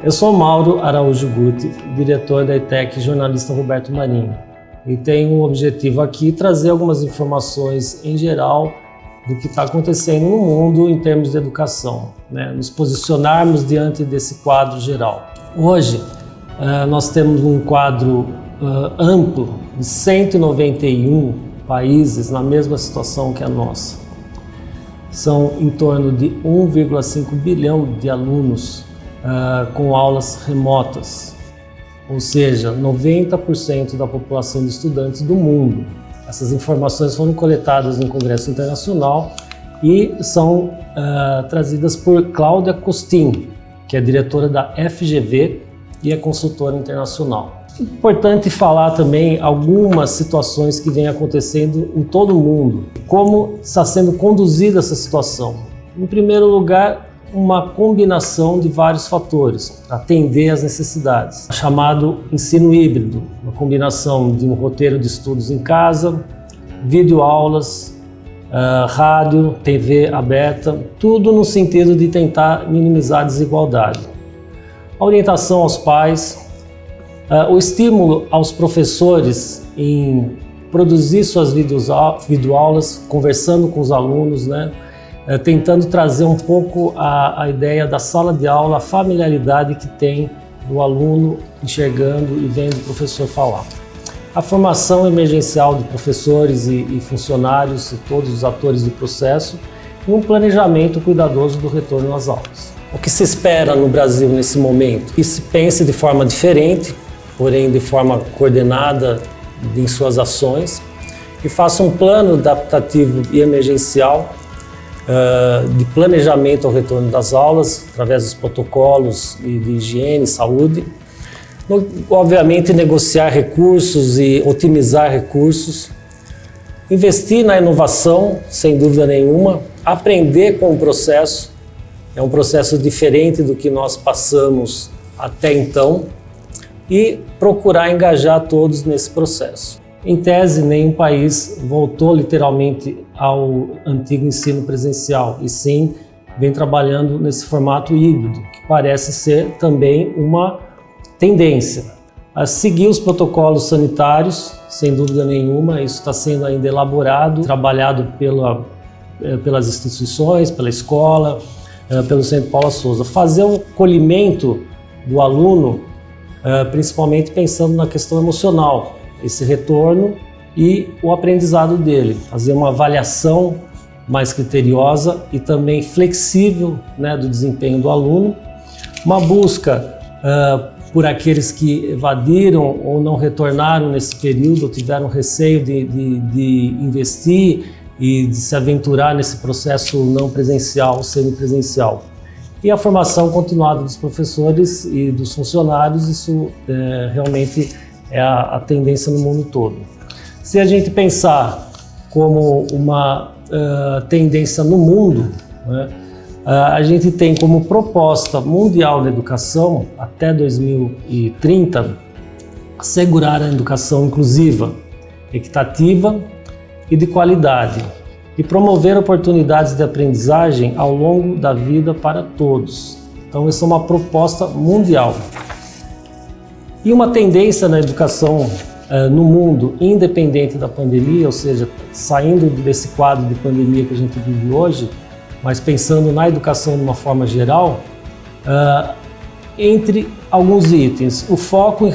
Eu sou Mauro Araújo Guti, diretor da ETEC, jornalista Roberto Marinho, e tenho o objetivo aqui trazer algumas informações em geral do que está acontecendo no mundo em termos de educação, né? Nos posicionarmos diante desse quadro geral. Hoje nós temos um quadro amplo de 191 países na mesma situação que a nossa. São em torno de 1,5 bilhão de alunos com aulas remotas, ou seja, 90% da população de estudantes do mundo. Essas informações foram coletadas no Congresso Internacional e são trazidas por Cláudia Costin, que é diretora da FGV e é consultora internacional. Importante falar também algumas situações que vêm acontecendo em todo o mundo. Como está sendo conduzida essa situação? Em primeiro lugar, uma combinação de vários fatores para atender às necessidades, chamado ensino híbrido, uma combinação de um roteiro de estudos em casa, videoaulas, rádio, TV aberta, tudo no sentido de tentar minimizar a desigualdade. A orientação aos pais, o estímulo aos professores em produzir suas videoaulas, conversando com os alunos, né? Tentando trazer um pouco a ideia da sala de aula, a familiaridade que tem do aluno enxergando e vendo o professor falar. A formação emergencial de professores e funcionários e todos os atores do processo e um planejamento cuidadoso do retorno às aulas. O que se espera no Brasil nesse momento? Que se pense de forma diferente, porém de forma coordenada em suas ações, e faça um plano adaptativo e emergencial de planejamento ao retorno das aulas, através dos protocolos de higiene e saúde. Obviamente, negociar recursos e otimizar recursos. Investir na inovação, sem dúvida nenhuma. Aprender com o processo. É um processo diferente do que nós passamos até então. E procurar engajar todos nesse processo. Em tese, nenhum país voltou literalmente ao antigo ensino presencial, e sim vem trabalhando nesse formato híbrido, que parece ser também uma tendência. A seguir os protocolos sanitários, sem dúvida nenhuma, isso está sendo ainda elaborado, trabalhado pelas instituições, pela escola, pelo Centro Paula Souza. Fazer o acolhimento do aluno, principalmente pensando na questão emocional, esse retorno e o aprendizado dele, fazer uma avaliação mais criteriosa e também flexível, né, do desempenho do aluno, uma busca por aqueles que evadiram ou não retornaram nesse período, ou tiveram receio de investir e de se aventurar nesse processo não presencial, semipresencial. E a formação continuada dos professores e dos funcionários, isso realmente é a tendência no mundo todo. Se a gente pensar como uma tendência no mundo, né, a gente tem como proposta mundial de educação, até 2030, assegurar a educação inclusiva, equitativa e de qualidade, e promover oportunidades de aprendizagem ao longo da vida para todos. Então, essa é uma proposta mundial. E uma tendência na educação no mundo, independente da pandemia, ou seja, saindo desse quadro de pandemia que a gente vive hoje, mas pensando na educação de uma forma geral, entre alguns itens, o foco em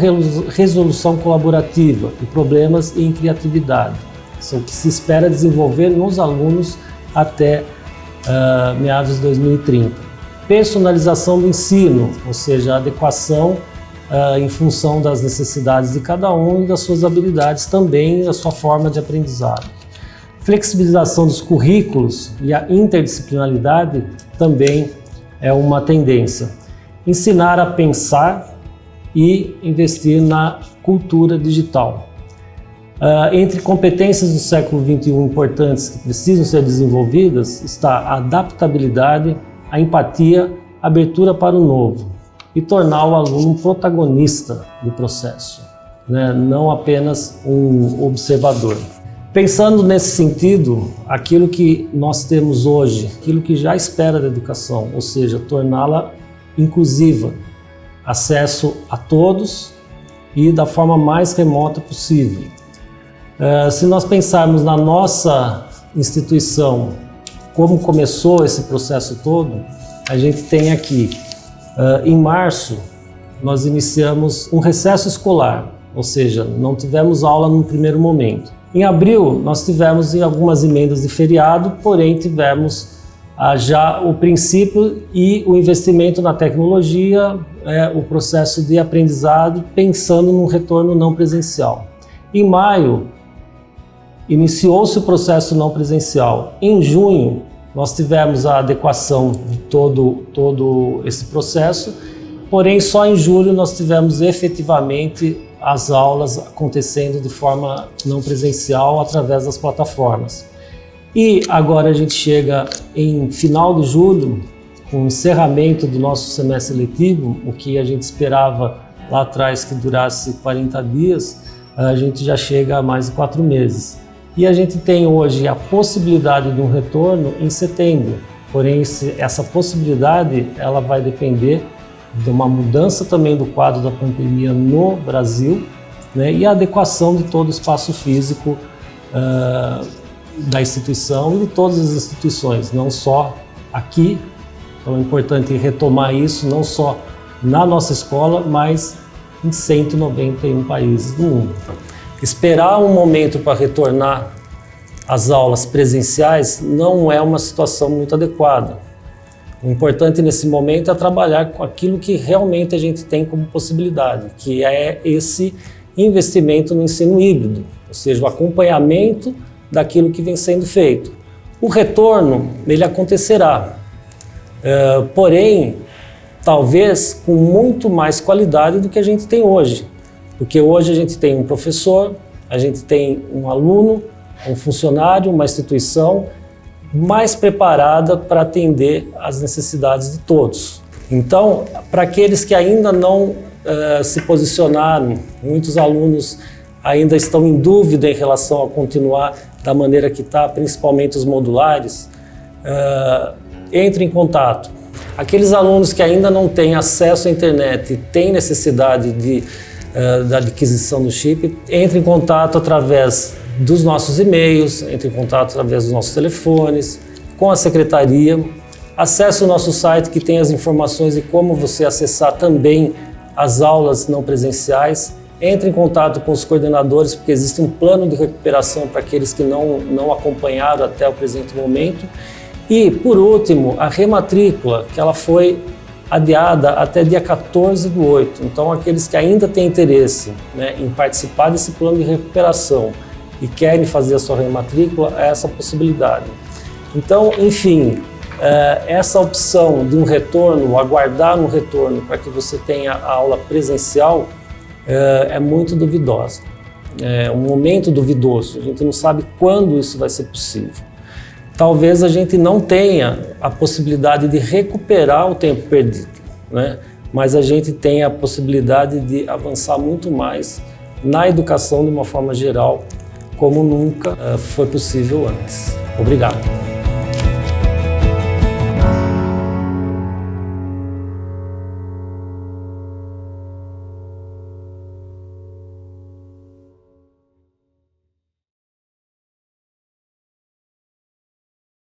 resolução colaborativa de problemas e em criatividade. Isso é o que se espera desenvolver nos alunos até meados de 2030. Personalização do ensino, ou seja, a adequação em função das necessidades de cada um e das suas habilidades também, da sua forma de aprendizado. Flexibilização dos currículos e a interdisciplinaridade também é uma tendência. Ensinar a pensar e investir na cultura digital. Entre competências do século XXI importantes que precisam ser desenvolvidas está a adaptabilidade, a empatia, a abertura para o novo e tornar o aluno um protagonista do processo, né? Não apenas um observador. Pensando nesse sentido, aquilo que nós temos hoje, aquilo que já espera da educação, ou seja, torná-la inclusiva, acesso a todos e da forma mais remota possível. Se nós pensarmos na nossa instituição, como começou esse processo todo, a gente tem aqui, em março, nós iniciamos um recesso escolar, ou seja, não tivemos aula no primeiro momento. Em abril, nós tivemos algumas emendas de feriado, porém tivemos já o princípio e o investimento na tecnologia, o processo de aprendizado, pensando num retorno não presencial. Em maio, iniciou-se o processo não presencial. Em junho, nós tivemos a adequação de todo esse processo, porém só em julho nós tivemos efetivamente as aulas acontecendo de forma não presencial através das plataformas. E agora a gente chega em final de julho, com o encerramento do nosso semestre letivo, o que a gente esperava lá atrás que durasse 40 dias, a gente já chega a mais de 4 meses. E a gente tem hoje a possibilidade de um retorno em setembro, porém essa possibilidade ela vai depender de uma mudança também do quadro da pandemia no Brasil, né, e a adequação de todo o espaço físico da instituição e de todas as instituições, não só aqui. Então é importante retomar isso, não só na nossa escola, mas em 191 países do mundo. Esperar um momento para retornar às aulas presenciais não é uma situação muito adequada. O importante nesse momento é trabalhar com aquilo que realmente a gente tem como possibilidade, que é esse investimento no ensino híbrido, ou seja, o acompanhamento daquilo que vem sendo feito. O retorno, ele acontecerá, porém, talvez com muito mais qualidade do que a gente tem hoje. Porque hoje a gente tem um professor, a gente tem um aluno, um funcionário, uma instituição mais preparada para atender às necessidades de todos. Então, para aqueles que ainda não se posicionaram, muitos alunos ainda estão em dúvida em relação a continuar da maneira que está, principalmente os modulares, entre em contato. Aqueles alunos que ainda não têm acesso à internet e têm necessidade da aquisição do chip, entre em contato através dos nossos e-mails, entre em contato através dos nossos telefones, com a secretaria. Acesse o nosso site que tem as informações de como você acessar também as aulas não presenciais. Entre em contato com os coordenadores, porque existe um plano de recuperação para aqueles que não acompanharam até o presente momento. E, por último, a rematrícula, que ela foi adiada até dia 14/8. Então, aqueles que ainda têm interesse, né, em participar desse plano de recuperação e querem fazer a sua rematrícula, é essa possibilidade. Então, enfim, essa opção de um retorno, aguardar um retorno para que você tenha a aula presencial, é muito duvidosa. É um momento duvidoso, a gente não sabe quando isso vai ser possível. Talvez a gente não tenha a possibilidade de recuperar o tempo perdido, né? Mas a gente tem a possibilidade de avançar muito mais na educação de uma forma geral, como nunca foi possível antes. Obrigado.